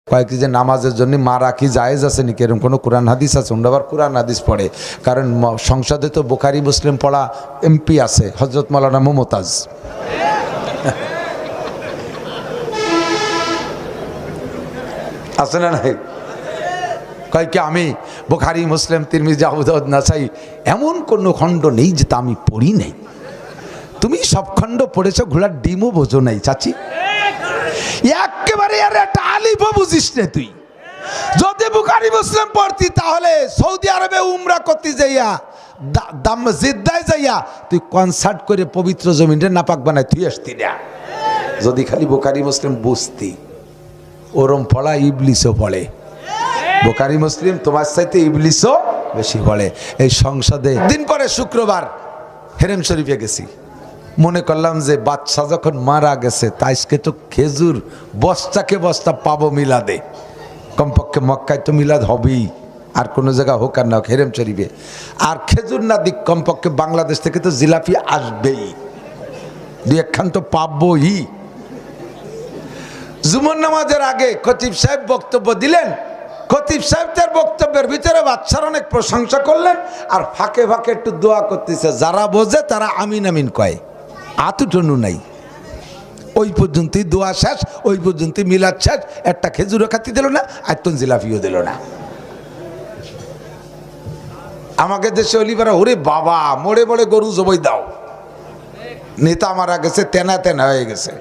কয়েক যে নামাজের জন্য মারা কি জায়েজ আছে নাকি এরকম কোনো কোরআন হাদিস আছে? ওরা আবার কোরআন হাদিস পড়ে, কারণ সংসদে তো বুখারি মুসলিম পড়া এমপি আছে, হজরত মাওলানা মমতাজ। আছে না নাই? কয় কি আমি বুখারি মুসলিম তিরমিজি আবু দাউদ নাসাই এমন কোনো খণ্ড নেই যেটা আমি পড়ি নাই। তুমি সব খণ্ড পড়েছো, ঘোড়ার ডিমও বোঝো নাই চাচি, একেবারে আর একটা আলিফও বুঝিস না তুই। যদি বুখারি মুসলিম পড়তি তাহলে সৌদি আরবে উমরা করতে যাইয়া জিদ্দায় যাইয়া তুই কনসার্ট করে পবিত্র জমিনটা নাপাক বানায় তুই আসতি না। যদি খালি বুখারি মুসলিম বুঝতি, ওরম পড়া ইবলিসও পড়ে। বুখারি মুসলিম তোমার চাইতে ইবলিসও বেশি পড়ে। এই সংসদে দিন পরে শুক্রবার হেরেম শরীফে গেছি, মনে করলাম যে বাচ্চা যখন মারা গেছে তাইকে তো খেজুর বস্তাকে বস্তা পাবো মিলাদে, কমপক্ষে মক্কায় তো মিলাদ হবেই, আর কোনো জায়গা হোক আর না হোক হেরেম শরীফে। আর খেজুর না দিক কমপক্ষে বাংলাদেশ থেকে তো জিলাপি আসবেই, দুই একখান তো পাবই। জুমার নামাজের আগে খতিব সাহেব বক্তব্য দিলেন, খতিব সাহেব তার বক্তব্যের ভিতরে বাচ্চার অনেক প্রশংসা করলেন, আর ফাঁকে ফাঁকে একটু দোয়া করতেছে, যারা বোঝে তারা আমিন আমিন কয়, আতুটনু নাই। ওই পর্যন্তই দোয়া শেষ, ওই পর্যন্তই মিলাদ শেষ, একটা খেজুরও খাতি দিল না, আর তো জিলাপিও দিল না। আমাকে দেশে অলিবারা ওরে বাবা মোড়ে মোড়ে গরু জবই দাও, নেতা মারা গেছে, তেনা তেনা হয়ে গেছে।